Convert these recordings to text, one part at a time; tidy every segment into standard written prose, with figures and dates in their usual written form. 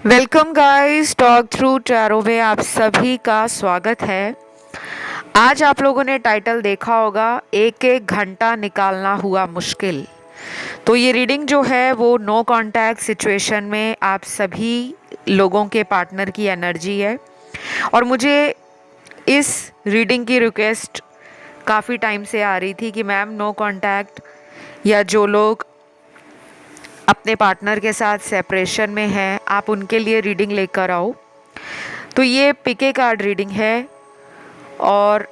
Welcome guys, talk through tarot में आप सभी का स्वागत है। आज आप लोगों ने टाइटल देखा होगा, एक एक घंटा निकालना हुआ मुश्किल। तो ये रीडिंग जो है वो नो कांटेक्ट सिचुएशन में आप सभी लोगों के पार्टनर की एनर्जी है। और मुझे इस रीडिंग की रिक्वेस्ट काफ़ी टाइम से आ रही थी कि मैम नो कांटेक्ट या जो लोग अपने पार्टनर के साथ सेपरेशन में हैं आप उनके लिए रीडिंग लेकर आओ। तो ये पिके कार्ड रीडिंग है और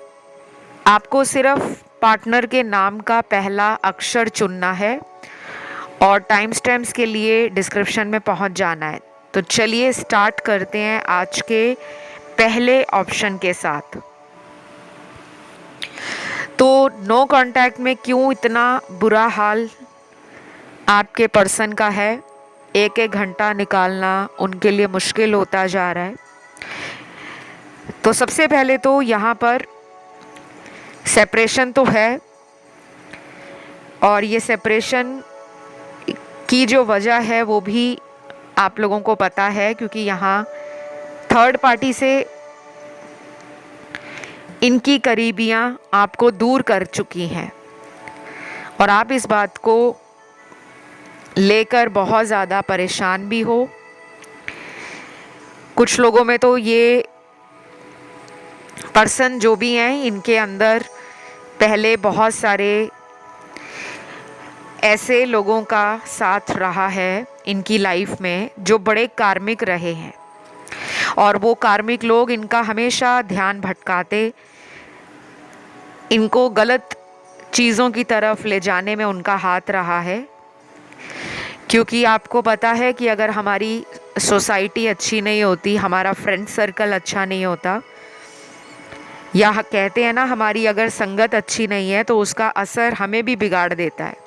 आपको सिर्फ पार्टनर के नाम का पहला अक्षर चुनना है और टाइम स्टैम्प्स के लिए डिस्क्रिप्शन में पहुंच जाना है। तो चलिए स्टार्ट करते हैं आज के पहले ऑप्शन के साथ। तो नो कांटेक्ट में क्यों इतना बुरा हाल आपके पर्सन का है, एक एक घंटा निकालना उनके लिए मुश्किल होता जा रहा है। तो सबसे पहले तो यहाँ पर सेपरेशन तो है और ये सेपरेशन की जो वजह है वो भी आप लोगों को पता है, क्योंकि यहाँ थर्ड पार्टी से इनकी करीबियाँ आपको दूर कर चुकी हैं और आप इस बात को लेकर बहुत ज़्यादा परेशान भी हो। कुछ लोगों में तो ये पर्सन जो भी हैं इनके अंदर पहले बहुत सारे ऐसे लोगों का साथ रहा है इनकी लाइफ में जो बड़े कार्मिक रहे हैं और वो कार्मिक लोग इनका हमेशा ध्यान भटकाते, इनको गलत चीज़ों की तरफ ले जाने में उनका हाथ रहा है। क्योंकि आपको पता है कि अगर हमारी सोसाइटी अच्छी नहीं होती, हमारा फ्रेंड सर्कल अच्छा नहीं होता, या कहते हैं ना हमारी अगर संगत अच्छी नहीं है तो उसका असर हमें भी बिगाड़ देता है।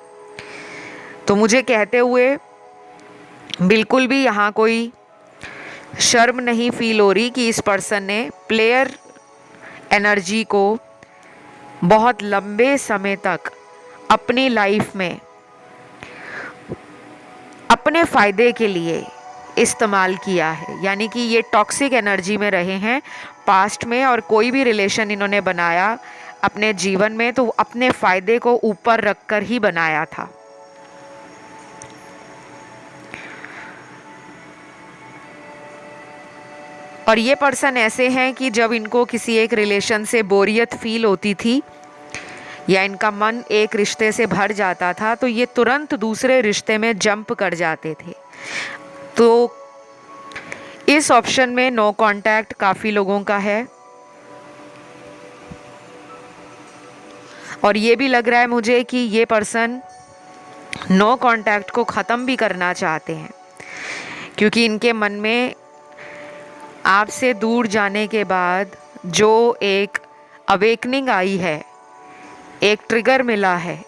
तो मुझे कहते हुए बिल्कुल भी यहाँ कोई शर्म नहीं फील हो रही कि इस पर्सन ने प्लेयर एनर्जी को बहुत लंबे समय तक अपनी लाइफ में अपने फ़ायदे के लिए इस्तेमाल किया है। यानी कि ये टॉक्सिक एनर्जी में रहे हैं पास्ट में और कोई भी रिलेशन इन्होंने बनाया अपने जीवन में तो अपने फ़ायदे को ऊपर रखकर ही बनाया था। और ये पर्सन ऐसे हैं कि जब इनको किसी एक रिलेशन से बोरियत फील होती थी या इनका मन एक रिश्ते से भर जाता था तो ये तुरंत दूसरे रिश्ते में जंप कर जाते थे। तो इस ऑप्शन में नो कांटेक्ट काफ़ी लोगों का है और ये भी लग रहा है मुझे कि ये पर्सन नो कांटेक्ट को ख़त्म भी करना चाहते हैं, क्योंकि इनके मन में आपसे दूर जाने के बाद जो एक अवेकनिंग आई है, एक ट्रिगर मिला है,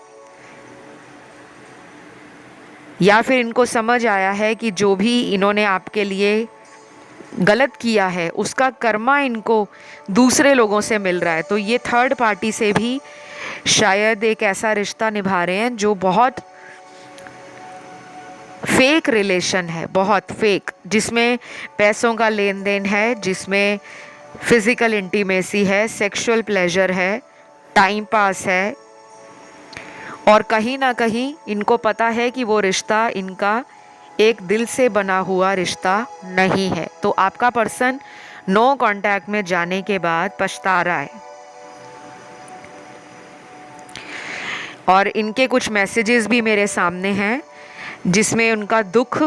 या फिर इनको समझ आया है कि जो भी इन्होंने आपके लिए गलत किया है उसका कर्मा इनको दूसरे लोगों से मिल रहा है। तो ये थर्ड पार्टी से भी शायद एक ऐसा रिश्ता निभा रहे हैं जो बहुत फेक रिलेशन है, बहुत फेक, जिसमें पैसों का लेन देन है, जिसमें फिजिकल इंटीमेसी है, सेक्सुअल प्लेजर है, टाइम पास है और कहीं ना कहीं इनको पता है कि वो रिश्ता इनका एक दिल से बना हुआ रिश्ता नहीं है। तो आपका पर्सन नो कांटेक्ट में जाने के बाद पछता रहा है और इनके कुछ मैसेजेस भी मेरे सामने हैं जिसमें उनका दुख,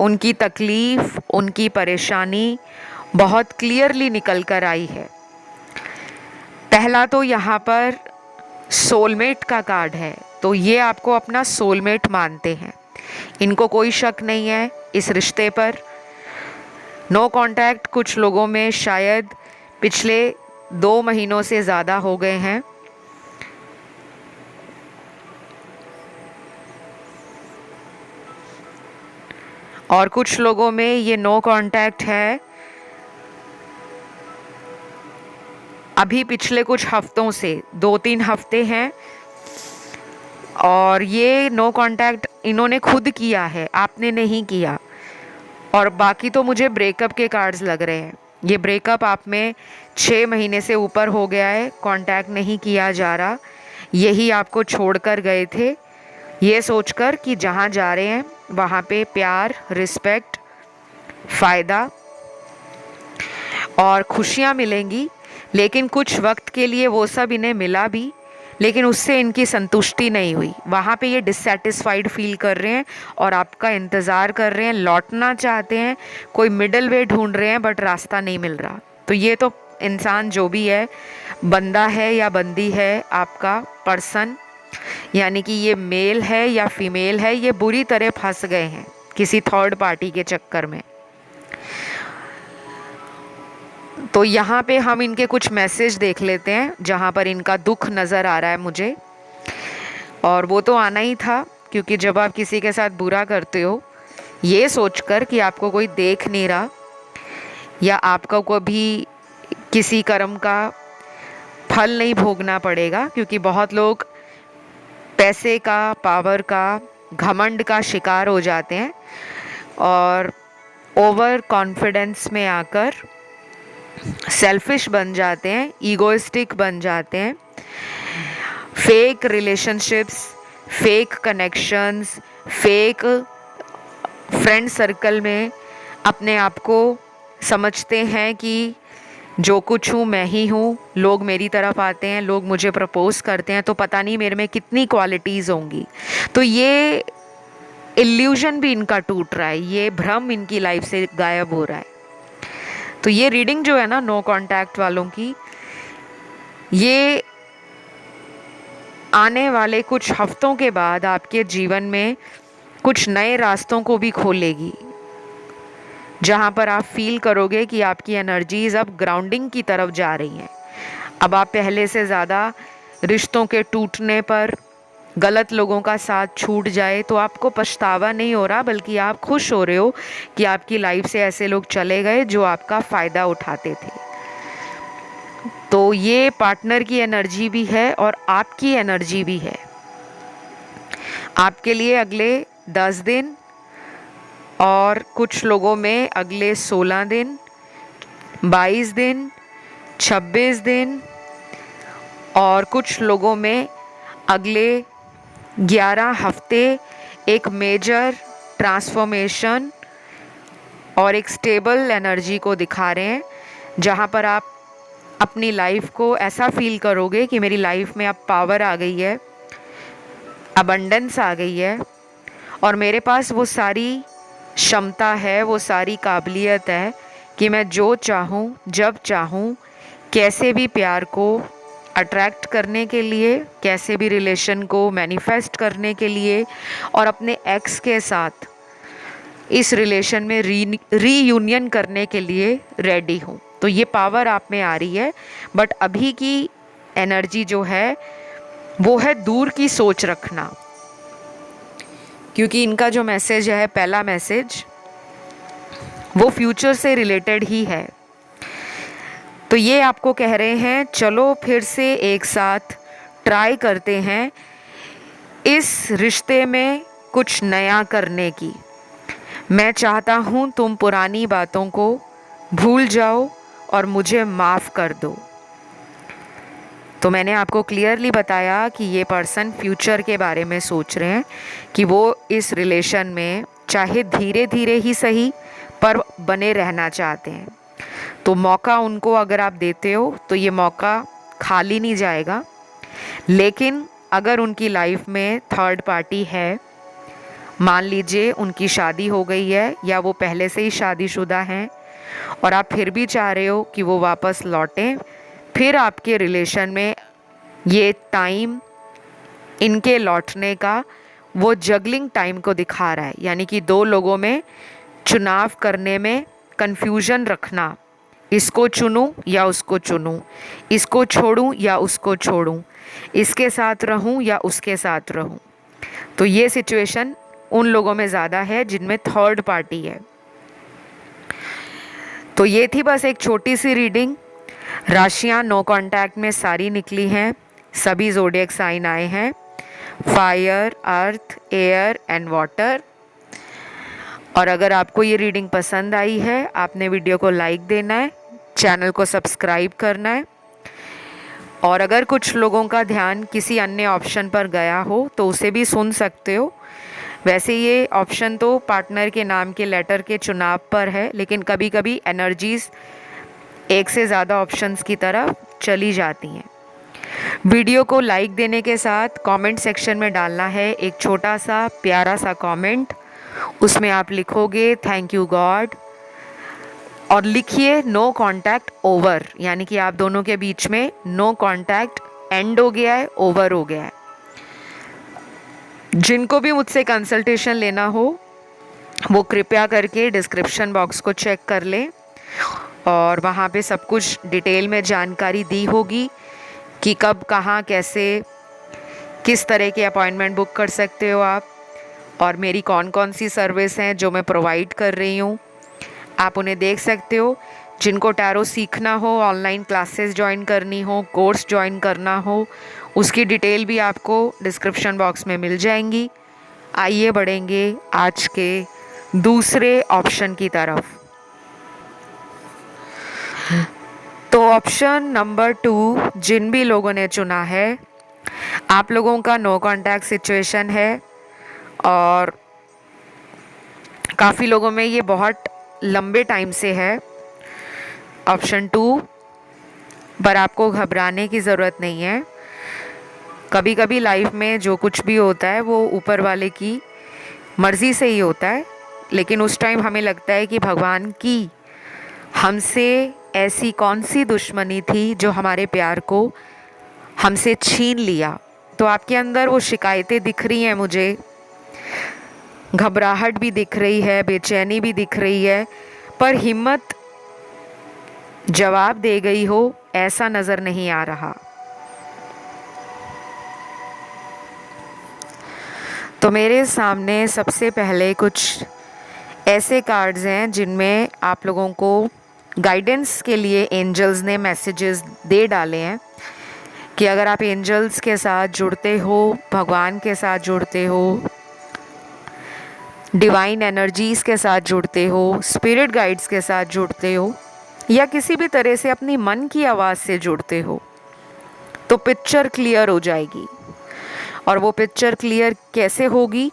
उनकी तकलीफ़, उनकी परेशानी बहुत क्लियरली निकल कर आई है। पहला तो यहाँ पर सोलमेट का कार्ड है, तो ये आपको अपना सोलमेट मानते हैं, इनको कोई शक नहीं है इस रिश्ते पर। नो कांटेक्ट कुछ लोगों में शायद पिछले 2 महीनों से ज़्यादा हो गए हैं और कुछ लोगों में ये नो कांटेक्ट है अभी पिछले कुछ हफ्तों से, 2-3 हफ्ते हैं और ये नो कांटेक्ट इन्होंने खुद किया है, आपने नहीं किया। और बाकी तो मुझे ब्रेकअप के कार्ड्स लग रहे हैं। ये ब्रेकअप आप में 6 महीने से ऊपर हो गया है, कांटेक्ट नहीं किया जा रहा, यही आपको छोड़कर गए थे ये सोचकर कि जहाँ जा रहे हैं वहाँ पे प्यार, रिस्पेक्ट, फ़ायदा और खुशियाँ मिलेंगी। लेकिन कुछ वक्त के लिए वो सब इन्हें मिला भी, लेकिन उससे इनकी संतुष्टि नहीं हुई। वहाँ पे ये डिससेटिस्फाइड फील कर रहे हैं और आपका इंतज़ार कर रहे हैं, लौटना चाहते हैं, कोई मिडल वे ढूंढ रहे हैं, बट रास्ता नहीं मिल रहा। तो ये तो इंसान जो भी है, बंदा है या बंदी है, आपका पर्सन, यानी कि ये मेल है या फीमेल है, ये बुरी तरह फंस गए हैं किसी थर्ड पार्टी के चक्कर में। तो यहाँ पे हम इनके कुछ मैसेज देख लेते हैं जहाँ पर इनका दुख नज़र आ रहा है मुझे। और वो तो आना ही था, क्योंकि जब आप किसी के साथ बुरा करते हो ये सोचकर कि आपको कोई देख नहीं रहा या आपको कभी किसी कर्म का फल नहीं भोगना पड़ेगा, क्योंकि बहुत लोग पैसे का, पावर का, घमंड का शिकार हो जाते हैं और ओवर कॉन्फिडेंस में आकर सेल्फिश बन जाते हैं, ईगोइस्टिक बन जाते हैं। Fake relationships, fake connections, fake friend circle में अपने आप को समझते हैं कि जो कुछ हूँ मैं ही हूँ, लोग मेरी तरफ आते हैं, लोग मुझे प्रपोज करते हैं, तो पता नहीं मेरे में कितनी क्वालिटीज़ होंगी। तो ये इल्यूजन भी इनका टूट रहा है, ये भ्रम इनकी लाइफ से गायब हो रहा है। तो ये रीडिंग जो है ना नो कांटेक्ट वालों की, ये आने वाले कुछ हफ्तों के बाद आपके जीवन में कुछ नए रास्तों को भी खोलेगी, जहाँ पर आप फील करोगे कि आपकी एनर्जीज अब ग्राउंडिंग की तरफ जा रही हैं। अब आप पहले से ज़्यादा रिश्तों के टूटने पर, गलत लोगों का साथ छूट जाए तो आपको पछतावा नहीं हो रहा, बल्कि आप खुश हो रहे हो कि आपकी लाइफ से ऐसे लोग चले गए जो आपका फ़ायदा उठाते थे। तो ये पार्टनर की एनर्जी भी है और आपकी एनर्जी भी है। आपके लिए अगले 10 दिन और कुछ लोगों में अगले 16 दिन, 22 दिन, 26 दिन और कुछ लोगों में अगले 11 हफ्ते एक मेजर ट्रांसफॉर्मेशन और एक स्टेबल एनर्जी को दिखा रहे हैं, जहाँ पर आप अपनी लाइफ को ऐसा फील करोगे कि मेरी लाइफ में अब पावर आ गई है, अबंडेंस आ गई है और मेरे पास वो सारी क्षमता है, वो सारी काबिलियत है कि मैं जो चाहूँ, जब चाहूँ, कैसे भी प्यार को अट्रैक्ट करने के लिए, कैसे भी रिलेशन को मैनिफेस्ट करने के लिए और अपने एक्स के साथ इस रिलेशन में रीयूनियन करने के लिए रेडी हूँ। तो ये पावर आप में आ रही है, बट अभी की एनर्जी जो है वो है दूर की सोच रखना, क्योंकि इनका जो मैसेज है, पहला मैसेज, वो फ्यूचर से रिलेटेड ही है। तो ये आपको कह रहे हैं चलो फिर से एक साथ ट्राई करते हैं इस रिश्ते में कुछ नया करने की। मैं चाहता हूँ तुम पुरानी बातों को भूल जाओ और मुझे माफ़ कर दो। तो मैंने आपको क्लियरली बताया कि ये पर्सन फ्यूचर के बारे में सोच रहे हैं कि वो इस रिलेशन में चाहे धीरे धीरे ही सही पर बने रहना चाहते हैं। तो मौका उनको अगर आप देते हो तो ये मौका खाली नहीं जाएगा। लेकिन अगर उनकी लाइफ में थर्ड पार्टी है, मान लीजिए उनकी शादी हो गई है या वो पहले से ही शादीशुदा हैं और आप फिर भी चाह रहे हो कि वो वापस लौटें, फिर आपके रिलेशन में ये टाइम इनके लौटने का वो जगलिंग टाइम को दिखा रहा है। यानी कि दो लोगों में चुनाव करने में कंफ्यूजन रखना, इसको चुनूं या उसको चुनूं, इसको छोड़ूं या उसको छोड़ूं, इसके साथ रहूं या उसके साथ रहूं। तो ये सिचुएशन उन लोगों में ज़्यादा है जिनमें थर्ड पार्टी है। तो ये थी बस एक छोटी सी रीडिंग। राशियाँ नो कांटेक्ट में सारी निकली हैं, सभी ज़ोडिएक साइन आए हैं, fire, earth, air and water. और अगर आपको ये रीडिंग पसंद आई है, आपने वीडियो को लाइक देना है, चैनल को सब्सक्राइब करना है। और अगर कुछ लोगों का ध्यान किसी अन्य ऑप्शन पर गया हो तो उसे भी सुन सकते हो। वैसे ये ऑप्शन तो पार्टनर के नाम के लेटर के चुनाव पर है, लेकिन कभी कभी एनर्जीज एक से ज़्यादा ऑप्शंस की तरफ चली जाती हैं। वीडियो को लाइक देने के साथ कमेंट सेक्शन में डालना है एक छोटा सा प्यारा सा कमेंट। उसमें आप लिखोगे थैंक यू गॉड, और लिखिए नो कांटेक्ट ओवर, यानी कि आप दोनों के बीच में नो कांटेक्ट एंड हो गया है, ओवर हो गया है। जिनको भी मुझसे कंसल्टेशन लेना हो वो कृपया करके डिस्क्रिप्शन बॉक्स को चेक कर लें, और वहाँ पे सब कुछ डिटेल में जानकारी दी होगी कि कब कहाँ कैसे किस तरह के अपॉइंटमेंट बुक कर सकते हो आप, और मेरी कौन कौन सी सर्विस हैं जो मैं प्रोवाइड कर रही हूँ, आप उन्हें देख सकते हो। जिनको टैरो सीखना हो, ऑनलाइन क्लासेस ज्वाइन करनी हो, कोर्स ज्वाइन करना हो, उसकी डिटेल भी आपको डिस्क्रिप्शन बॉक्स में मिल जाएंगी। आइए बढ़ेंगे आज के दूसरे ऑप्शन की तरफ। तो ऑप्शन नंबर 2 जिन भी लोगों ने चुना है, आप लोगों का नो कांटेक्ट सिचुएशन है, और काफ़ी लोगों में ये बहुत लंबे टाइम से है ऑप्शन 2, पर आपको घबराने की ज़रूरत नहीं है। कभी कभी लाइफ में जो कुछ भी होता है वो ऊपर वाले की मर्ज़ी से ही होता है, लेकिन उस टाइम हमें लगता है कि भगवान की हमसे ऐसी कौन सी दुश्मनी थी जो हमारे प्यार को हमसे छीन लिया। तो आपके अंदर वो शिकायतें दिख रही हैं मुझे, घबराहट भी दिख रही है, बेचैनी भी दिख रही है, पर हिम्मत जवाब दे गई हो ऐसा नज़र नहीं आ रहा। तो मेरे सामने सबसे पहले कुछ ऐसे कार्ड्स हैं जिनमें आप लोगों को गाइडेंस के लिए एंजल्स ने मैसेजेस दे डाले हैं कि अगर आप एंजल्स के साथ जुड़ते हो, भगवान के साथ जुड़ते हो, डिवाइन एनर्जीज़ के साथ जुड़ते हो, स्पिरिट गाइड्स के साथ जुड़ते हो, या किसी भी तरह से अपनी मन की आवाज़ से जुड़ते हो, तो पिक्चर क्लियर हो जाएगी। और वो पिक्चर क्लियर कैसे होगी?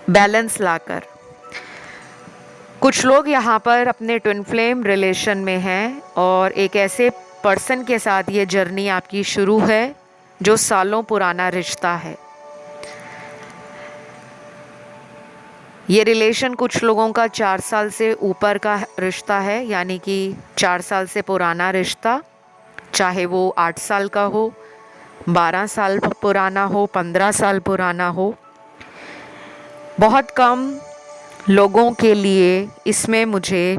बैलेंस लाकर। कुछ लोग यहाँ पर अपने ट्विन फ्लेम रिलेशन में हैं, और एक ऐसे पर्सन के साथ ये जर्नी आपकी शुरू है जो सालों पुराना रिश्ता है। ये रिलेशन कुछ लोगों का 4 साल से ऊपर का रिश्ता है, यानी कि 4 साल से पुराना रिश्ता, चाहे वो 8 साल का हो, 12 साल पुराना हो, 15 साल पुराना हो। बहुत कम लोगों के लिए इसमें मुझे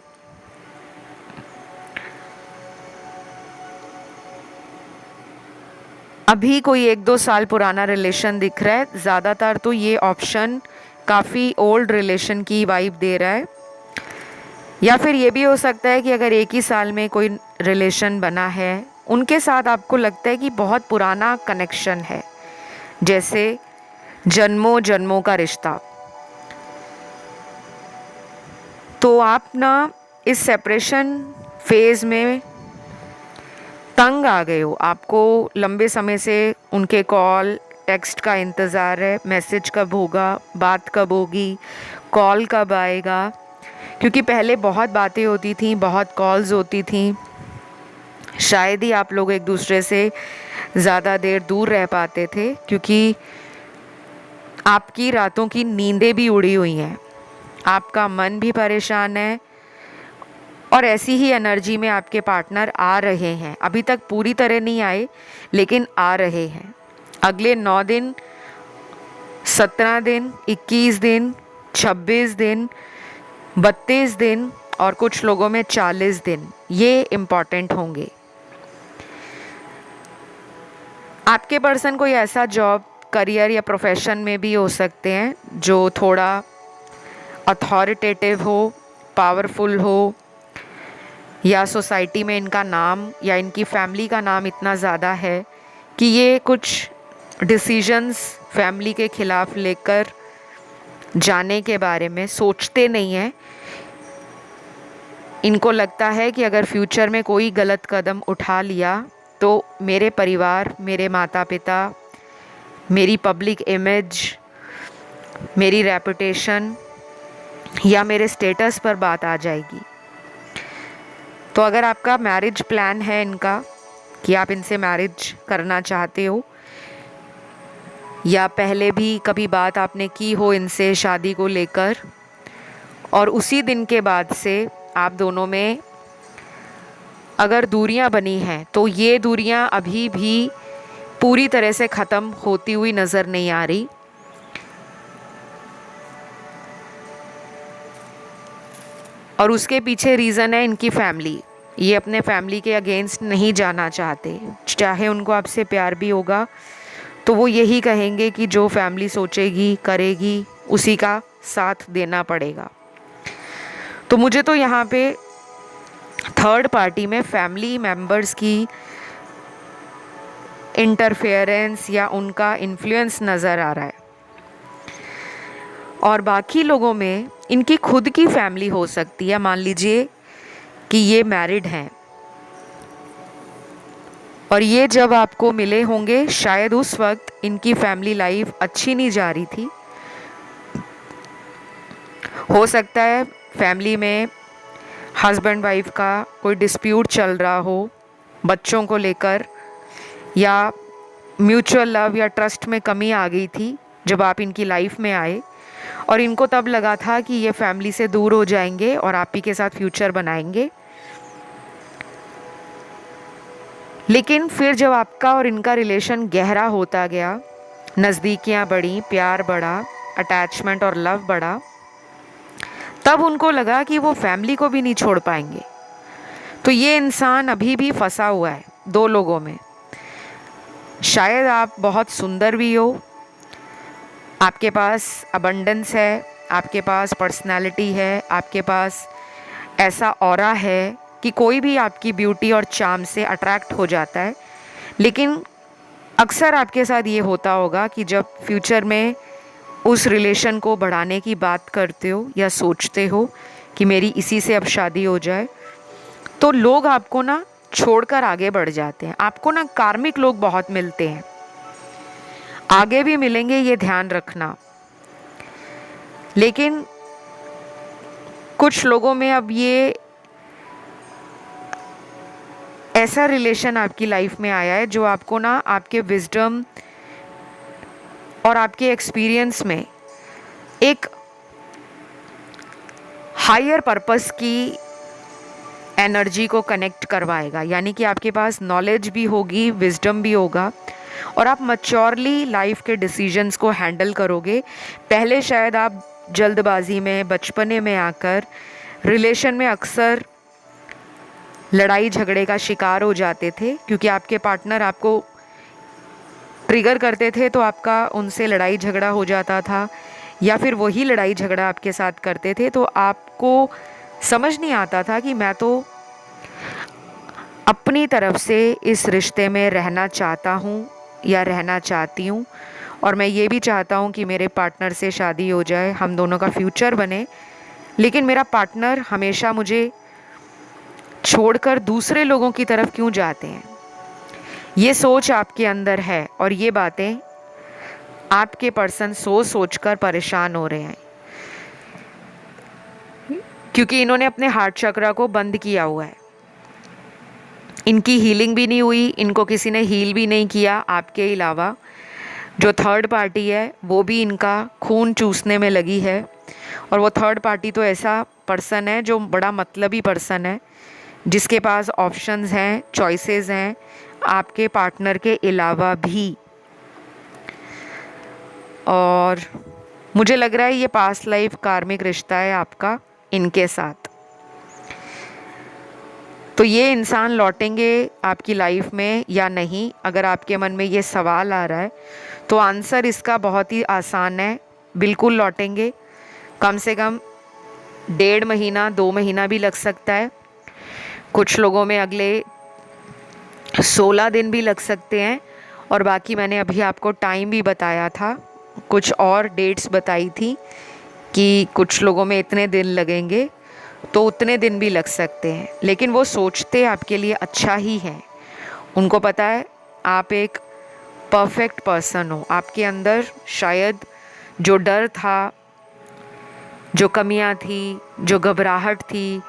अभी कोई 1-2 साल पुराना रिलेशन दिख रहा है। ज़्यादातर तो ये ऑप्शन काफ़ी ओल्ड रिलेशन की वाइब दे रहा है, या फिर ये भी हो सकता है कि अगर 1 ही साल में कोई रिलेशन बना है, उनके साथ आपको लगता है कि बहुत पुराना कनेक्शन है, जैसे जन्मों जन्मों का रिश्ता। तो आप ना इस सेपरेशन फेज़ में तंग आ गए हो। आपको लंबे समय से उनके कॉल टेक्स्ट का इंतज़ार है, मैसेज कब होगा, बात कब होगी, कॉल कब आएगा, क्योंकि पहले बहुत बातें होती थी, बहुत कॉल्स होती थी। शायद ही आप लोग एक दूसरे से ज़्यादा देर दूर रह पाते थे, क्योंकि आपकी रातों की नींदें भी उड़ी हुई हैं, आपका मन भी परेशान है, और ऐसी ही एनर्जी में आपके पार्टनर आ रहे हैं। अभी तक पूरी तरह नहीं आए, लेकिन आ रहे हैं। अगले 9 दिन, 17 दिन, 21 दिन, 26 दिन, 32 दिन, और कुछ लोगों में 40 दिन, ये इम्पॉर्टेंट होंगे। आपके पर्सन कोई ऐसा जॉब, करियर या प्रोफेशन में भी हो सकते हैं जो थोड़ा अथॉरिटेटिव हो, पावरफुल हो, या सोसाइटी में इनका नाम या इनकी फैमिली का नाम इतना ज़्यादा है कि ये कुछ डिसीजंस फैमिली के ख़िलाफ़ लेकर जाने के बारे में सोचते नहीं हैं। इनको लगता है कि अगर फ्यूचर में कोई गलत कदम उठा लिया तो मेरे परिवार, मेरे माता पिता, मेरी पब्लिक इमेज, मेरी रेपुटेशन या मेरे स्टेटस पर बात आ जाएगी। तो अगर आपका मैरिज प्लान है इनका, कि आप इनसे मैरिज करना चाहते हो, या पहले भी कभी बात आपने की हो इनसे शादी को लेकर, और उसी दिन के बाद से आप दोनों में अगर दूरियां बनी हैं, तो ये दूरियां अभी भी पूरी तरह से ख़त्म होती हुई नज़र नहीं आ रही। और उसके पीछे रीज़न है इनकी फैमिली। ये अपने फैमिली के अगेंस्ट नहीं जाना चाहते। चाहे उनको आपसे प्यार भी होगा तो वो यही कहेंगे कि जो फैमिली सोचेगी करेगी उसी का साथ देना पड़ेगा। तो मुझे तो यहाँ पे थर्ड पार्टी में फैमिली मेंबर्स की इंटरफेरेंस या उनका इन्फ्लुएंस नज़र आ रहा है। और बाकी लोगों में इनकी खुद की फैमिली हो सकती है। मान लीजिए कि ये मैरिड हैं और ये जब आपको मिले होंगे शायद उस वक्त इनकी फैमिली लाइफ अच्छी नहीं जा रही थी। हो सकता है फैमिली में हस्बैंड वाइफ का कोई डिस्प्यूट चल रहा हो बच्चों को लेकर, या म्यूचुअल लव या ट्रस्ट में कमी आ गई थी जब आप इनकी लाइफ में आए, और इनको तब लगा था कि ये फैमिली से दूर हो जाएंगे और आप ही के साथ फ्यूचर बनाएंगे। लेकिन फिर जब आपका और इनका रिलेशन गहरा होता गया, नज़दीकियाँ बढ़ी, प्यार बढ़ा, अटैचमेंट और लव बढ़ा, तब उनको लगा कि वो फैमिली को भी नहीं छोड़ पाएंगे। तो ये इंसान अभी भी फंसा हुआ है दो लोगों में। शायद आप बहुत सुंदर भी हो, आपके पास अबंडेंस है, आपके पास पर्सनालिटी है, आपके पास ऐसा ऑरा है कि कोई भी आपकी ब्यूटी और चार्म से अट्रैक्ट हो जाता है। लेकिन अक्सर आपके साथ ये होता होगा कि जब फ्यूचर में उस रिलेशन को बढ़ाने की बात करते हो या सोचते हो कि मेरी इसी से अब शादी हो जाए, तो लोग आपको ना छोड़कर आगे बढ़ जाते हैं। आपको ना कार्मिक लोग बहुत मिलते हैं, आगे भी मिलेंगे, ये ध्यान रखना। लेकिन कुछ लोगों में अब ये ऐसा रिलेशन आपकी लाइफ में आया है जो आपको ना आपके विजडम और आपके एक्सपीरियंस में एक हायर पर्पस की एनर्जी को कनेक्ट करवाएगा। यानी कि आपके पास नॉलेज भी होगी, विजडम भी होगा, और आप मैच्योरली लाइफ के डिसीजंस को हैंडल करोगे। पहले शायद आप जल्दबाजी में, बचपने में आकर रिलेशन में अक्सर लड़ाई झगड़े का शिकार हो जाते थे, क्योंकि आपके पार्टनर आपको ट्रिगर करते थे तो आपका उनसे लड़ाई झगड़ा हो जाता था, या फिर वही लड़ाई झगड़ा आपके साथ करते थे। तो आपको समझ नहीं आता था कि मैं तो अपनी तरफ से इस रिश्ते में रहना चाहता हूँ या रहना चाहती हूँ, और मैं ये भी चाहता हूँ कि मेरे पार्टनर से शादी हो जाए, हम दोनों का फ्यूचर बने। लेकिन मेरा पार्टनर हमेशा मुझे छोड़कर दूसरे लोगों की तरफ क्यों जाते हैं? ये सोच आपके अंदर है और ये बातें आपके पर्सन सोच कर परेशान हो रहे हैं, क्योंकि इन्होंने अपने हार्ट चक्रा को बंद किया हुआ है। इनकी हीलिंग भी नहीं हुई, इनको किसी ने हील भी नहीं किया आपके अलावा। जो थर्ड पार्टी है वो भी इनका खून चूसने में लगी है, और वो थर्ड पार्टी तो ऐसा पर्सन है जो बड़ा मतलबी पर्सन है, जिसके पास ऑप्शंस हैं, चॉइसेस हैं आपके पार्टनर के अलावा भी। और मुझे लग रहा है ये पास्ट लाइफ कार्मिक रिश्ता है आपका इनके साथ। तो ये इंसान लौटेंगे आपकी लाइफ में या नहीं, अगर आपके मन में ये सवाल आ रहा है तो आंसर इसका बहुत ही आसान है, बिल्कुल लौटेंगे। कम से कम 1.5 महीना 2 महीना भी लग सकता है, कुछ लोगों में अगले 16 दिन भी लग सकते हैं, और बाकी मैंने अभी आपको टाइम भी बताया था, कुछ और डेट्स बताई थी कि कुछ लोगों में इतने दिन लगेंगे, तो उतने दिन भी लग सकते हैं, लेकिन वो सोचते आपके लिए अच्छा ही है। उनको पता है आप एक परफेक्ट पर्सन हो। आपके अंदर शायद जो डर था, जो कमियां थी, जो घबराहट थी,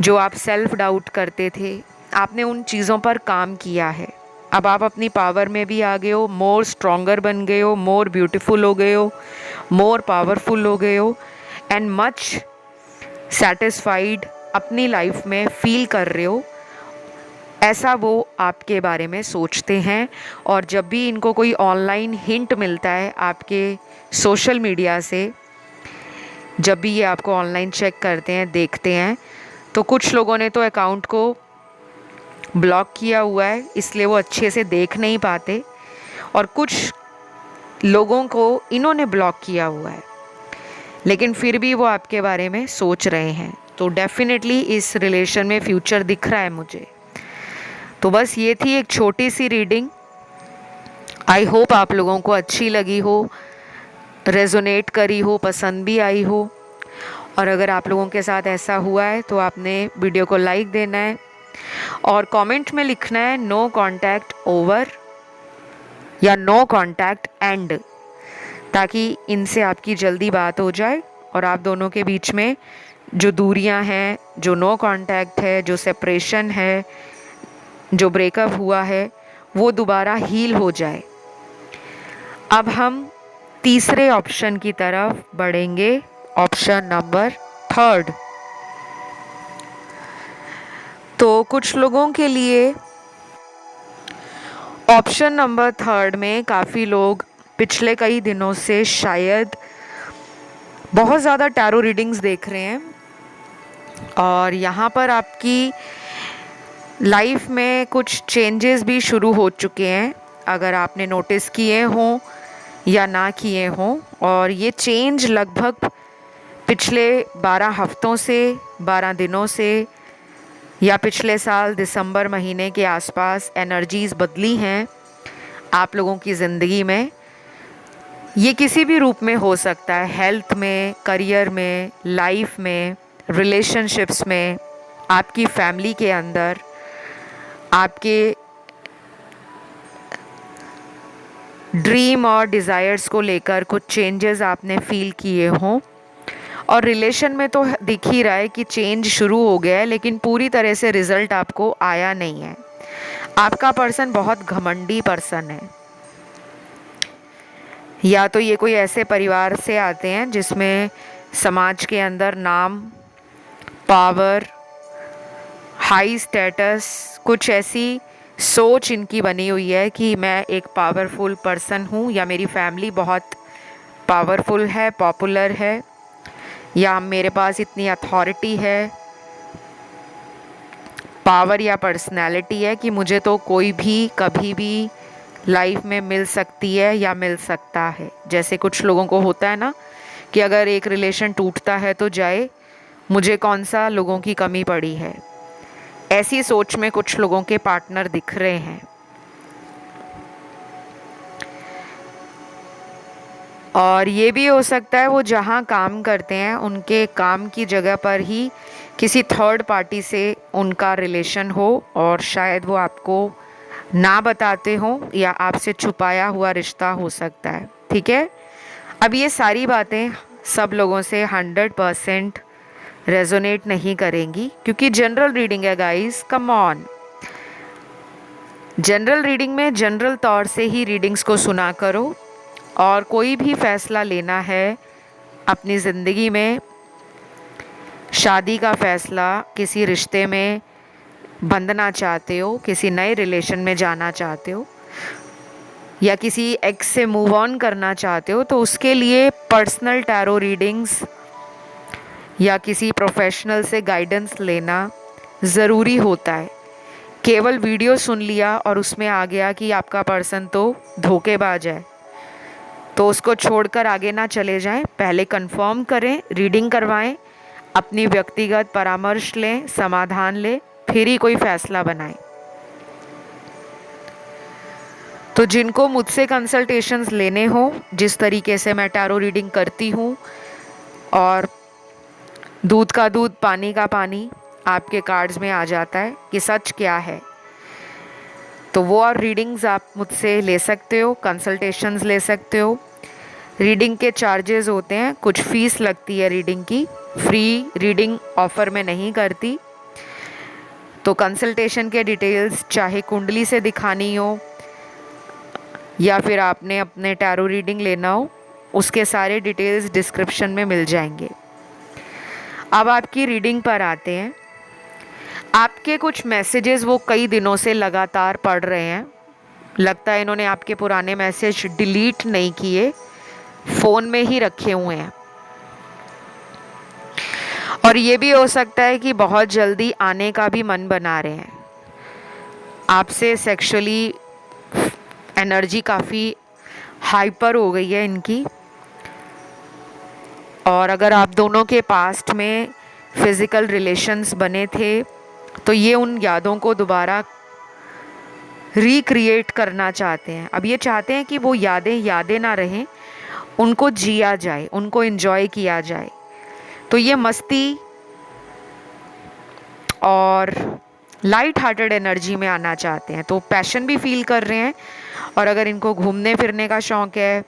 जो आप सेल्फ डाउट करते थे, आपने उन चीज़ों पर काम किया है। अब आप अपनी पावर में भी आ गए हो, मोर स्ट्रोंगर बन गए हो, मोर ब्यूटीफुल हो गए हो, मोर पावरफुल हो गए हो, एंड मच सेटिस्फाइड अपनी लाइफ में फील कर रहे हो। ऐसा वो आपके बारे में सोचते हैं। और जब भी इनको कोई ऑनलाइन हिंट मिलता है आपके सोशल मीडिया से, जब भी ये आपको ऑनलाइन चेक करते हैं, देखते हैं, तो कुछ लोगों ने तो अकाउंट को ब्लॉक किया हुआ है, इसलिए वो अच्छे से देख नहीं पाते, और कुछ लोगों को इन्होंने ब्लॉक किया हुआ है, लेकिन फिर भी वो आपके बारे में सोच रहे हैं। तो डेफिनेटली इस रिलेशन में फ्यूचर दिख रहा है मुझे। तो बस ये थी एक छोटी सी रीडिंग। आई होप आप लोगों को अच्छी लगी हो, रेजोनेट करी हो, पसंद भी आई हो। और अगर आप लोगों के साथ ऐसा हुआ है तो आपने वीडियो को लाइक देना है और कमेंट में लिखना है नो कांटेक्ट ओवर या नो कांटेक्ट एंड, ताकि इनसे आपकी जल्दी बात हो जाए और आप दोनों के बीच में जो दूरियां हैं, जो नो कांटेक्ट है, जो सेपरेशन है, जो ब्रेकअप हुआ है, वो दोबारा हील हो जाए। अब हम तीसरे ऑप्शन की तरफ बढ़ेंगे, ऑप्शन नंबर थर्ड। तो कुछ लोगों के लिए ऑप्शन नंबर थर्ड में काफ़ी लोग पिछले कई दिनों से शायद बहुत ज़्यादा टैरो रीडिंग्स देख रहे हैं, और यहाँ पर आपकी लाइफ में कुछ चेंजेस भी शुरू हो चुके हैं, अगर आपने नोटिस किए हों या ना किए हों। और ये चेंज लगभग पिछले 12 हफ्तों से, 12 दिनों से, या पिछले साल दिसंबर महीने के आसपास एनर्जीज़ बदली हैं आप लोगों की ज़िंदगी में। ये किसी भी रूप में हो सकता है, हेल्थ में, करियर में, लाइफ में, रिलेशनशिप्स में, आपकी फैमिली के अंदर, आपके ड्रीम और डिज़ायर्स को लेकर कुछ चेंजेस आपने फील किए हों। और रिलेशन में तो दिख ही रहा है कि चेंज शुरू हो गया है, लेकिन पूरी तरह से रिजल्ट आपको आया नहीं है। आपका पर्सन बहुत घमंडी पर्सन है, या तो ये कोई ऐसे परिवार से आते हैं जिसमें समाज के अंदर नाम, पावर, हाई स्टेटस, कुछ ऐसी सोच इनकी बनी हुई है कि मैं एक पावरफुल पर्सन हूँ, या मेरी फैमिली बहुत पावरफुल है, पॉपुलर है, या मेरे पास इतनी अथॉरिटी है, पावर या पर्सनैलिटी है कि मुझे तो कोई भी कभी भी लाइफ में मिल सकती है या मिल सकता है। जैसे कुछ लोगों को होता है ना कि अगर एक रिलेशन टूटता है तो जाए, मुझे कौन सा लोगों की कमी पड़ी है। ऐसी सोच में कुछ लोगों के पार्टनर दिख रहे हैं। और ये भी हो सकता है वो जहाँ काम करते हैं उनके काम की जगह पर ही किसी थर्ड पार्टी से उनका रिलेशन हो, और शायद वो आपको ना बताते हो, या आपसे छुपाया हुआ रिश्ता हो सकता है। ठीक है, अब ये सारी बातें सब लोगों से 100% रेजोनेट नहीं करेंगी, क्योंकि जनरल रीडिंग है guys, come on. General reading में जनरल तौर से ही रीडिंग्स को सुना करो, और कोई भी फैसला लेना है अपनी ज़िंदगी में, शादी का फ़ैसला, किसी रिश्ते में बंधना चाहते हो, किसी नए रिलेशन में जाना चाहते हो, या किसी एक्स से मूव ऑन करना चाहते हो, तो उसके लिए पर्सनल टैरो रीडिंग्स या किसी प्रोफेशनल से गाइडेंस लेना ज़रूरी होता है। केवल वीडियो सुन लिया और उसमें आ गया कि आपका पर्सन तो धोखेबाज है, तो उसको छोड़कर आगे ना चले जाएं। पहले कंफर्म करें, रीडिंग करवाएं, अपनी व्यक्तिगत परामर्श लें, समाधान लें, फिर ही कोई फैसला बनाएं। तो जिनको मुझसे कंसल्टेशंस लेने हो, जिस तरीके से मैं टैरो रीडिंग करती हूँ, और दूध का दूध पानी का पानी आपके कार्ड्स में आ जाता है कि सच क्या है। तो वो और रीडिंग्स आप मुझसे ले सकते हो, कंसल्टेशंस ले सकते हो। रीडिंग के चार्जेस होते हैं, कुछ फीस लगती है रीडिंग की, फ्री रीडिंग ऑफ़र में नहीं करती। तो कंसल्टेशन के डिटेल्स चाहे कुंडली से दिखानी हो या फिर आपने अपने टैरो रीडिंग लेना हो, उसके सारे डिटेल्स डिस्क्रिप्शन में मिल जाएंगे। अब आपकी रीडिंग पर आते हैं। आपके कुछ मैसेजेस वो कई दिनों से लगातार पढ़ रहे हैं। लगता है इन्होंने आपके पुराने मैसेज डिलीट नहीं किए, फ़ोन में ही रखे हुए हैं। और ये भी हो सकता है कि बहुत जल्दी आने का भी मन बना रहे हैं। आपसे सेक्सुअली एनर्जी काफ़ी हाइपर हो गई है इनकी। और अगर आप दोनों के पास्ट में फिज़िकल रिलेशंस बने थे तो ये उन यादों को दोबारा रिक्रिएट करना चाहते हैं। अब ये चाहते हैं कि वो यादें यादें ना रहें, उनको जिया जाए, उनको एंजॉय किया जाए। तो ये मस्ती और लाइट हार्टेड एनर्जी में आना चाहते हैं। तो पैशन भी फील कर रहे हैं। और अगर इनको घूमने फिरने का शौक़ है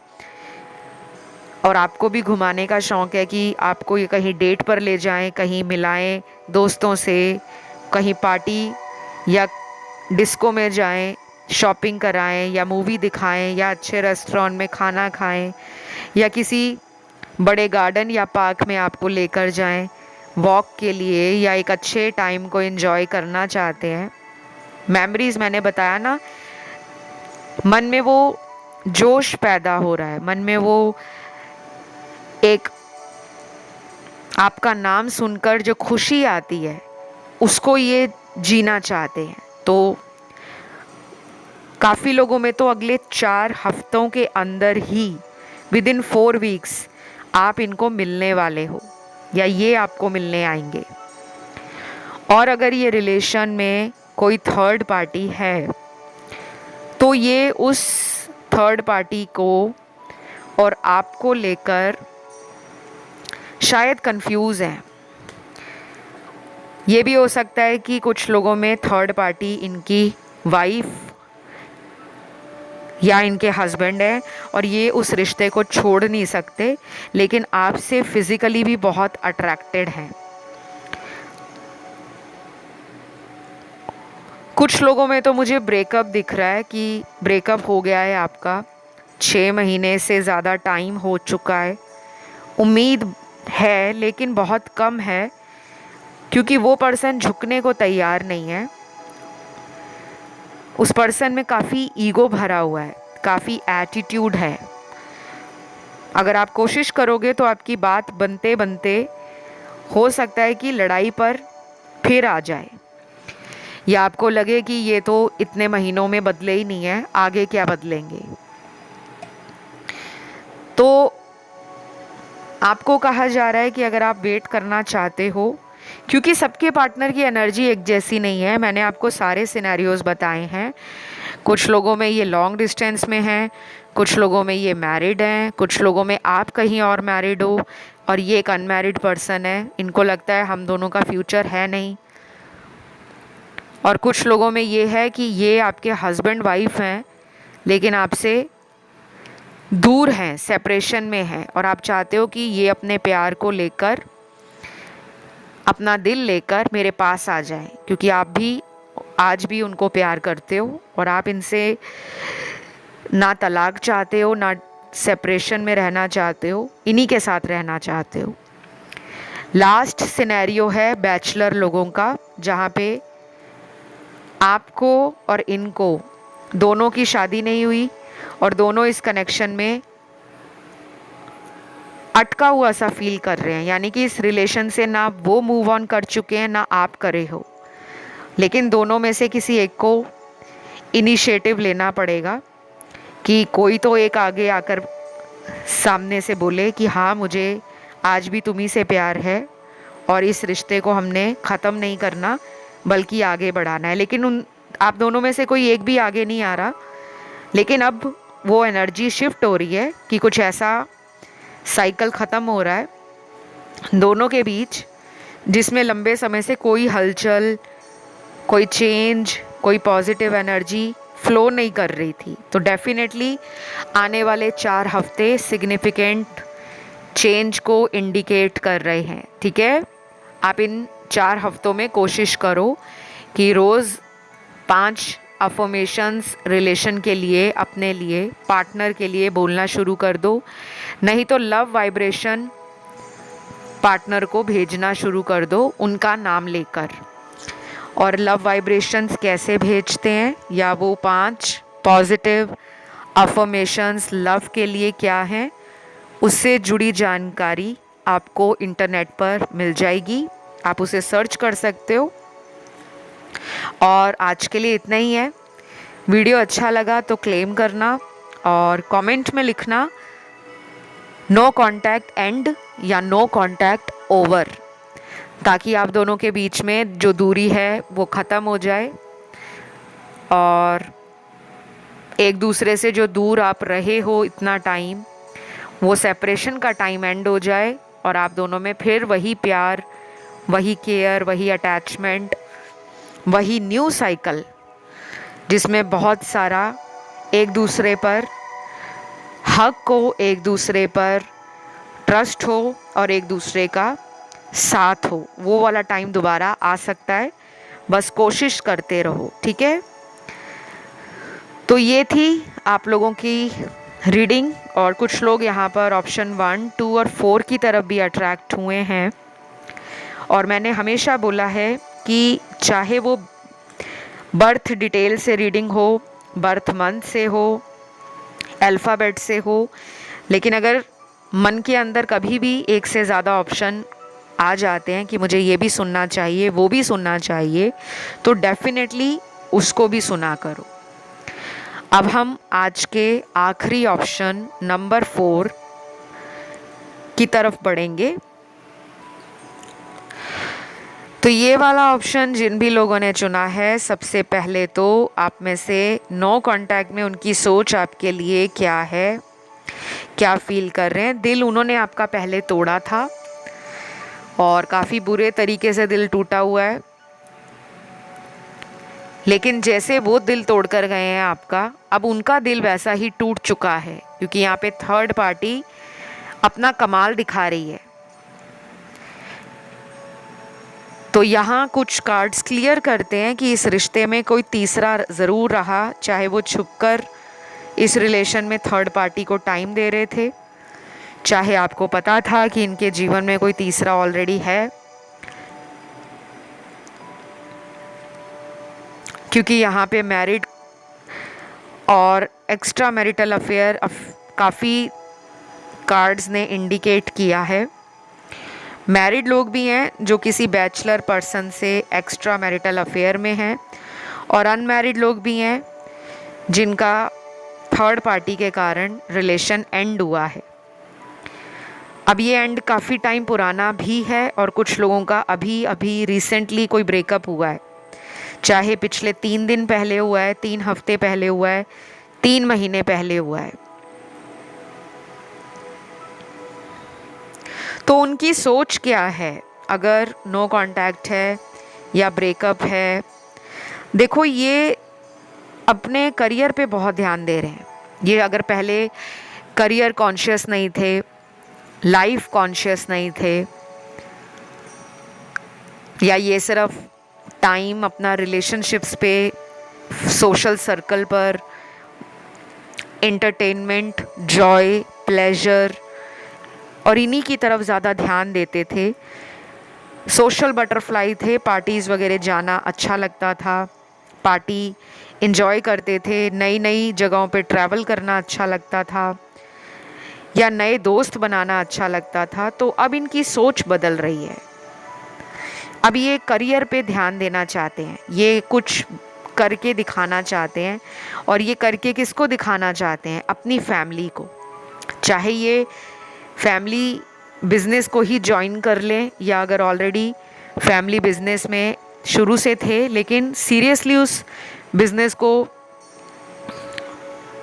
और आपको भी घुमाने का शौक़ है कि आपको ये कहीं डेट पर ले जाएं, कहीं मिलाएं दोस्तों से, कहीं पार्टी या डिस्को में जाएं, शॉपिंग कराएं या मूवी दिखाएं या अच्छे रेस्टोरेंट में खाना खाएं या किसी बड़े गार्डन या पार्क में आपको लेकर जाएं वॉक के लिए, या एक अच्छे टाइम को एंजॉय करना चाहते हैं। मेमोरीज, मैंने बताया ना, मन में वो जोश पैदा हो रहा है, मन में वो एक आपका नाम सुनकर जो खुशी आती है उसको ये जीना चाहते हैं। तो काफ़ी लोगों में तो अगले 4 हफ्तों के अंदर ही, विद इन 4 वीक्स, आप इनको मिलने वाले हो या ये आपको मिलने आएंगे। और अगर ये रिलेशन में कोई थर्ड पार्टी है तो ये उस थर्ड पार्टी को और आपको लेकर शायद कंफ्यूज हैं। ये भी हो सकता है कि कुछ लोगों में थर्ड पार्टी इनकी वाइफ या इनके हस्बैंड है और ये उस रिश्ते को छोड़ नहीं सकते, लेकिन आपसे फिजिकली भी बहुत अट्रैक्टेड हैं। कुछ लोगों में तो मुझे ब्रेकअप दिख रहा है कि ब्रेकअप हो गया है आपका, 6 महीने से ज़्यादा टाइम हो चुका है। उम्मीद है लेकिन बहुत कम है, क्योंकि वो पर्सन झुकने को तैयार नहीं है। उस पर्सन में काफ़ी ईगो भरा हुआ है, काफ़ी एटीट्यूड है। अगर आप कोशिश करोगे तो आपकी बात बनते बनते हो सकता है कि लड़ाई पर फिर आ जाए, या आपको लगे कि ये तो इतने महीनों में बदले ही नहीं है, आगे क्या बदलेंगे। तो आपको कहा जा रहा है कि अगर आप वेट करना चाहते हो, क्योंकि सबके पार्टनर की एनर्जी एक जैसी नहीं है। मैंने आपको सारे सिनेरियोज बताए हैं। कुछ लोगों में ये लॉन्ग डिस्टेंस में है, कुछ लोगों में ये मैरिड हैं, कुछ लोगों में आप कहीं और मैरिड हो और ये एक अनमैरिड पर्सन है, इनको लगता है हम दोनों का फ्यूचर है नहीं। और कुछ लोगों में ये है कि ये आपके हस्बैंड वाइफ हैं लेकिन आपसे दूर हैं, सेपरेशन में हैं, और आप चाहते हो कि ये अपने प्यार को लेकर, अपना दिल लेकर मेरे पास आ जाए, क्योंकि आप भी आज भी उनको प्यार करते हो और आप इनसे ना तलाक चाहते हो, ना सेपरेशन में रहना चाहते हो, इन्हीं के साथ रहना चाहते हो। लास्ट सिनेरियो है बैचलर लोगों का, जहाँ पे आपको और इनको दोनों की शादी नहीं हुई और दोनों इस कनेक्शन में अटका हुआ सा फील कर रहे हैं, यानी कि इस रिलेशन से ना वो मूव ऑन कर चुके हैं ना आप करे हो, लेकिन दोनों में से किसी एक को इनिशिएटिव लेना पड़ेगा कि कोई तो एक आगे आकर सामने से बोले कि हाँ, मुझे आज भी तुम्ही से प्यार है और इस रिश्ते को हमने ख़त्म नहीं करना बल्कि आगे बढ़ाना है। लेकिन आप दोनों में से कोई एक भी आगे नहीं आ रहा। लेकिन अब वो एनर्जी शिफ्ट हो रही है कि कुछ ऐसा साइकिल ख़त्म हो रहा है दोनों के बीच, जिसमें लंबे समय से कोई हलचल, कोई चेंज, कोई पॉजिटिव एनर्जी फ्लो नहीं कर रही थी। तो डेफिनेटली आने वाले 4 हफ्ते सिग्निफिकेंट चेंज को इंडिकेट कर रहे हैं। ठीक है, आप इन 4 हफ्तों में कोशिश करो कि रोज़ 5 अफर्मेशंस रिलेशन के लिए, अपने लिए, पार्टनर के लिए बोलना शुरू कर दो। नहीं तो लव वाइब्रेशन पार्टनर को भेजना शुरू कर दो उनका नाम लेकर। और लव वाइब्रेशंस कैसे भेजते हैं, या वो 5 पॉजिटिव अफर्मेशंस लव के लिए क्या हैं, उससे जुड़ी जानकारी आपको इंटरनेट पर मिल जाएगी। आप उसे सर्च कर सकते हो। और आज के लिए इतना ही है। वीडियो अच्छा लगा तो क्लेम करना और कमेंट में लिखना नो कांटेक्ट एंड या नो कांटेक्ट ओवर, ताकि आप दोनों के बीच में जो दूरी है वो ख़त्म हो जाए और एक दूसरे से जो दूर आप रहे हो इतना टाइम, वो सेपरेशन का टाइम एंड हो जाए और आप दोनों में फिर वही प्यार, वही केयर, वही अटैचमेंट, वही न्यू साइकिल, जिसमें बहुत सारा एक दूसरे पर हक हो, एक दूसरे पर ट्रस्ट हो और एक दूसरे का साथ हो, वो वाला टाइम दोबारा आ सकता है। बस कोशिश करते रहो। ठीक है, तो ये थी आप लोगों की रीडिंग। और कुछ लोग यहाँ पर ऑप्शन 1, 2 और 4 की तरफ भी अट्रैक्ट हुए हैं। और मैंने हमेशा बोला है कि चाहे वो बर्थ डिटेल से रीडिंग हो, बर्थ मंथ से हो, अल्फ़ाबेट से हो, लेकिन अगर मन के अंदर कभी भी एक से ज़्यादा ऑप्शन आ जाते हैं कि मुझे ये भी सुनना चाहिए, वो भी सुनना चाहिए, तो डेफिनेटली उसको भी सुना करो। अब हम आज के आखिरी ऑप्शन नंबर 4 की तरफ बढ़ेंगे। तो ये वाला ऑप्शन जिन भी लोगों ने चुना है, सबसे पहले तो आप में से नो कांटेक्ट में उनकी सोच आपके लिए क्या है, क्या फील कर रहे हैं। दिल उन्होंने आपका पहले तोड़ा था और काफ़ी बुरे तरीके से दिल टूटा हुआ है, लेकिन जैसे वो दिल तोड़ कर गए हैं आपका, अब उनका दिल वैसा ही टूट चुका है, क्योंकि यहाँ पे थर्ड पार्टी अपना कमाल दिखा रही है। तो यहाँ कुछ कार्ड्स क्लियर करते हैं कि इस रिश्ते में कोई तीसरा ज़रूर रहा, चाहे वो छुपकर इस रिलेशन में थर्ड पार्टी को टाइम दे रहे थे, चाहे आपको पता था कि इनके जीवन में कोई तीसरा ऑलरेडी है। क्योंकि यहाँ पे मैरिड और एक्स्ट्रा मैरिटल अफेयर काफ़ी कार्ड्स ने इंडिकेट किया है। मैरिड लोग भी हैं जो किसी बैचलर पर्सन से एक्स्ट्रा मैरिटल अफेयर में हैं, और अनमैरिड लोग भी हैं जिनका थर्ड पार्टी के कारण रिलेशन एंड हुआ है। अब ये एंड काफ़ी टाइम पुराना भी है और कुछ लोगों का अभी अभी रिसेंटली कोई ब्रेकअप हुआ है, चाहे पिछले 3 दिन पहले हुआ है, 3 हफ्ते पहले हुआ है, 3 महीने पहले हुआ है। तो उनकी सोच क्या है अगर नो कांटेक्ट है या ब्रेकअप है। देखो, ये अपने करियर पे बहुत ध्यान दे रहे हैं। ये अगर पहले करियर कॉन्शियस नहीं थे, लाइफ कॉन्शियस नहीं थे, या ये सिर्फ टाइम अपना रिलेशनशिप्स पे, सोशल सर्कल पर, एंटरटेनमेंट, जॉय, प्लेजर और इन्हीं की तरफ ज़्यादा ध्यान देते थे, सोशल बटरफ्लाई थे, पार्टीज़ वगैरह जाना अच्छा लगता था, पार्टी एंजॉय करते थे, नई नई जगहों पे ट्रैवल करना अच्छा लगता था, या नए दोस्त बनाना अच्छा लगता था, तो अब इनकी सोच बदल रही है। अब ये करियर पे ध्यान देना चाहते हैं, ये कुछ करके दिखाना चाहते हैं। और ये करके किसको दिखाना चाहते हैं? अपनी फैमिली को। चाहे ये फैमिली बिजनेस को ही ज्वाइन कर लें, या अगर ऑलरेडी फैमिली बिजनेस में शुरू से थे लेकिन सीरियसली उस बिजनेस को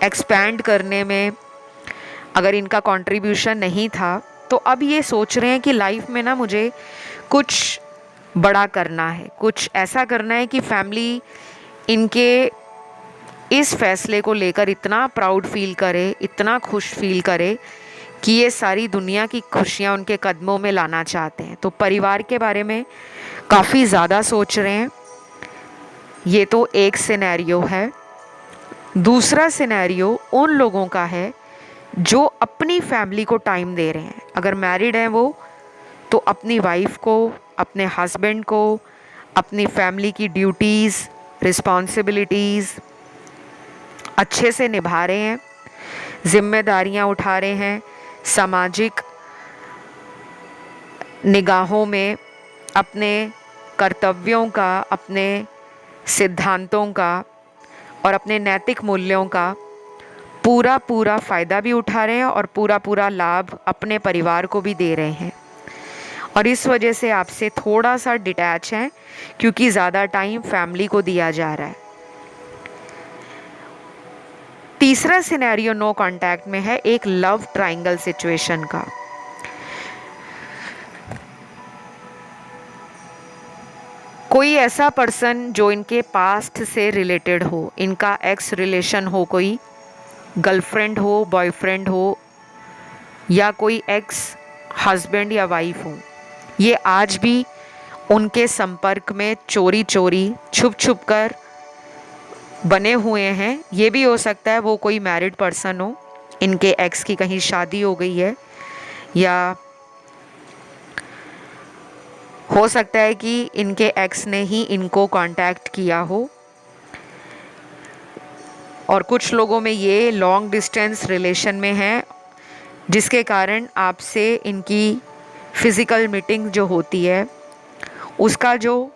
एक्सपैंड करने में अगर इनका कंट्रीब्यूशन नहीं था, तो अब ये सोच रहे हैं कि लाइफ में ना मुझे कुछ बड़ा करना है, कुछ ऐसा करना है कि फैमिली इनके इस फैसले को लेकर इतना प्राउड फील करे, इतना खुश फील करे कि ये सारी दुनिया की खुशियाँ उनके कदमों में लाना चाहते हैं। तो परिवार के बारे में काफ़ी ज़्यादा सोच रहे हैं। ये तो एक सिनेरियो है। दूसरा सिनेरियो उन लोगों का है जो अपनी फैमिली को टाइम दे रहे हैं। अगर मैरिड हैं वो, तो अपनी वाइफ को, अपने हस्बैंड को, अपनी फैमिली की ड्यूटीज़, रिस्पॉन्सिबिलिटीज़ अच्छे से निभा रहे हैं, जिम्मेदारियां उठा रहे हैं, सामाजिक निगाहों में अपने कर्तव्यों का, अपने सिद्धांतों का और अपने नैतिक मूल्यों का पूरा पूरा फ़ायदा भी उठा रहे हैं और पूरा पूरा लाभ अपने परिवार को भी दे रहे हैं। और इस वजह से आपसे थोड़ा सा डिटैच हैं, क्योंकि ज़्यादा टाइम फैमिली को दिया जा रहा है। तीसरा सिनेरियो नो कांटेक्ट में है, एक लव ट्रायंगल सिचुएशन का। कोई ऐसा पर्सन जो इनके पास्ट से रिलेटेड हो, इनका एक्स रिलेशन हो, कोई गर्लफ्रेंड हो, बॉयफ्रेंड हो, या कोई एक्स हस्बैंड या वाइफ हो, ये आज भी उनके संपर्क में चोरी चोरी, छुप छुप कर बने हुए हैं। ये भी हो सकता है वो कोई मैरिड पर्सन हो, इनके एक्स की कहीं शादी हो गई है, या हो सकता है कि इनके एक्स ने ही इनको कांटेक्ट किया हो। और कुछ लोगों में ये लॉन्ग डिस्टेंस रिलेशन में है, जिसके कारण आपसे इनकी फिज़िकल मीटिंग जो होती है, उसका जो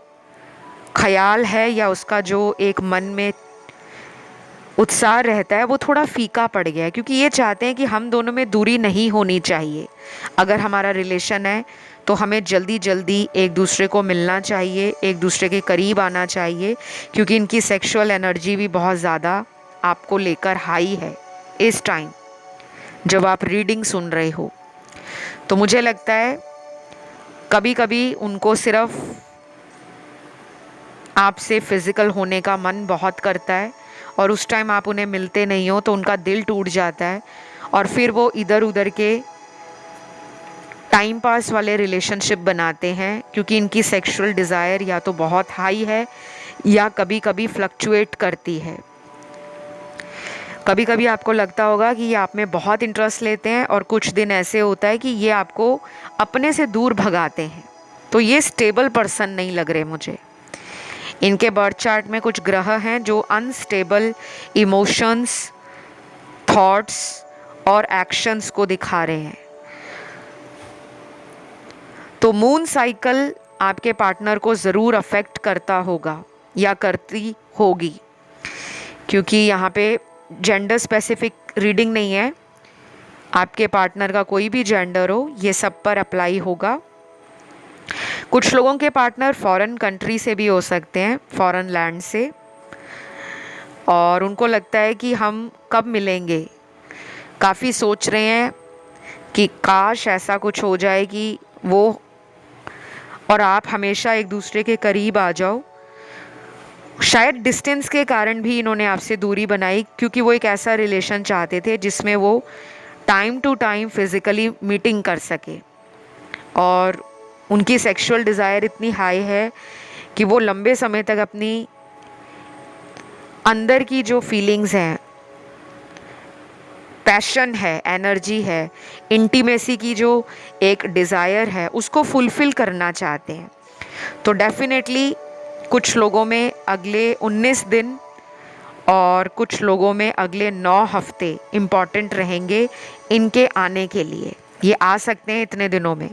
ख्याल है या उसका जो एक मन में उत्साह रहता है वो थोड़ा फीका पड़ गया है, क्योंकि ये चाहते हैं कि हम दोनों में दूरी नहीं होनी चाहिए। अगर हमारा रिलेशन है तो हमें जल्दी जल्दी एक दूसरे को मिलना चाहिए, एक दूसरे के करीब आना चाहिए, क्योंकि इनकी सेक्सुअल एनर्जी भी बहुत ज़्यादा आपको लेकर हाई है इस टाइम जब आप रीडिंग सुन रहे हो। तो मुझे लगता है कभी कभी उनको सिर्फ आपसे फिज़िकल होने का मन बहुत करता है, और उस टाइम आप उन्हें मिलते नहीं हो तो उनका दिल टूट जाता है, और फिर वो इधर उधर के टाइम पास वाले रिलेशनशिप बनाते हैं, क्योंकि इनकी सेक्सुअल डिज़ायर या तो बहुत हाई है या कभी कभी फ्लक्चुएट करती है। कभी कभी आपको लगता होगा कि ये आप में बहुत इंटरेस्ट लेते हैं, और कुछ दिन ऐसे होता है कि ये आपको अपने से दूर भगाते हैं। तो ये स्टेबल पर्सन नहीं लग रहे मुझे। इनके बर्थ चार्ट में कुछ ग्रह हैं जो अनस्टेबल इमोशंस, थॉट्स और एक्शंस को दिखा रहे हैं। तो मून साइकिल आपके पार्टनर को ज़रूर अफेक्ट करता होगा या करती होगी, क्योंकि यहाँ पे जेंडर स्पेसिफिक रीडिंग नहीं है। आपके पार्टनर का कोई भी जेंडर हो, ये सब पर अप्लाई होगा। कुछ लोगों के पार्टनर फॉरेन कंट्री से भी हो सकते हैं, फॉरेन लैंड से, और उनको लगता है कि हम कब मिलेंगे। काफ़ी सोच रहे हैं कि काश ऐसा कुछ हो जाए कि वो और आप हमेशा एक दूसरे के करीब आ जाओ। शायद डिस्टेंस के कारण भी इन्होंने आपसे दूरी बनाई, क्योंकि वो एक ऐसा रिलेशन चाहते थे जिसमें वो time to time physically meeting कर सके, और उनकी सेक्सुअल डिज़ायर इतनी हाई है कि वो लंबे समय तक अपनी अंदर की जो फीलिंग्स हैं, पैशन है, एनर्जी है, इंटीमेसी की जो एक डिज़ायर है, उसको फुलफ़िल करना चाहते हैं। तो डेफिनेटली कुछ लोगों में अगले 19 दिन और कुछ लोगों में अगले 9 हफ्ते इम्पॉर्टेंट रहेंगे इनके आने के लिए। ये आ सकते हैं इतने दिनों में,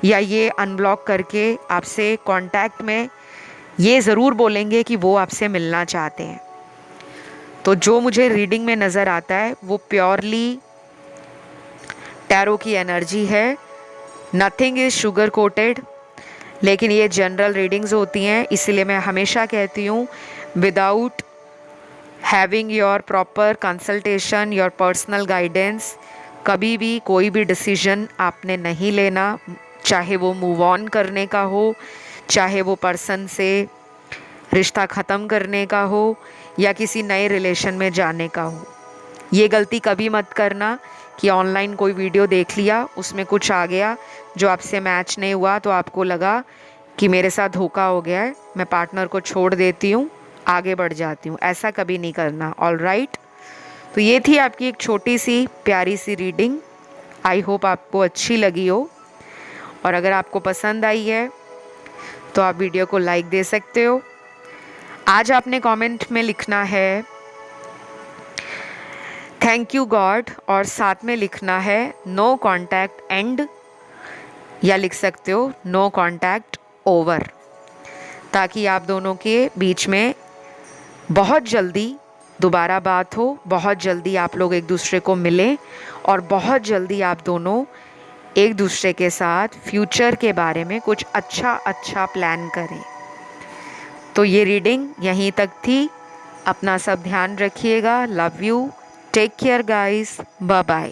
या ये अनब्लॉक करके आपसे कांटेक्ट में ये ज़रूर बोलेंगे कि वो आपसे मिलना चाहते हैं। तो जो मुझे रीडिंग में नज़र आता है वो प्योरली टैरो की एनर्जी है। नथिंग इज़ शुगर कोटेड, लेकिन ये जनरल रीडिंग्स होती हैं, इसलिए मैं हमेशा कहती हूँ without having your proper consultation, your personal guidance, कभी भी कोई भी डिसीजन आपने नहीं लेना, चाहे वो मूव ऑन करने का हो, चाहे वो पर्सन से रिश्ता ख़त्म करने का हो या किसी नए रिलेशन में जाने का हो। ये गलती कभी मत करना कि ऑनलाइन कोई वीडियो देख लिया, उसमें कुछ आ गया जो आपसे मैच नहीं हुआ, तो आपको लगा कि मेरे साथ धोखा हो गया है, मैं पार्टनर को छोड़ देती हूँ, आगे बढ़ जाती हूँ। ऐसा कभी नहीं करना। ऑल राइट, तो ये थी आपकी एक छोटी सी प्यारी सी रीडिंग। आई होप आपको अच्छी लगी हो, और अगर आपको पसंद आई है तो आप वीडियो को लाइक दे सकते हो। आज आपने कमेंट में लिखना है थैंक यू गॉड, और साथ में लिखना है नो कॉन्टैक्ट एंड, या लिख सकते हो नो कॉन्टैक्ट ओवर, ताकि आप दोनों के बीच में बहुत जल्दी दोबारा बात हो, बहुत जल्दी आप लोग एक दूसरे को मिलें, और बहुत जल्दी आप दोनों एक दूसरे के साथ फ्यूचर के बारे में कुछ अच्छा अच्छा प्लान करें। तो ये रीडिंग यहीं तक थी। अपना सब ध्यान रखिएगा। Love you, take care guys, bye bye.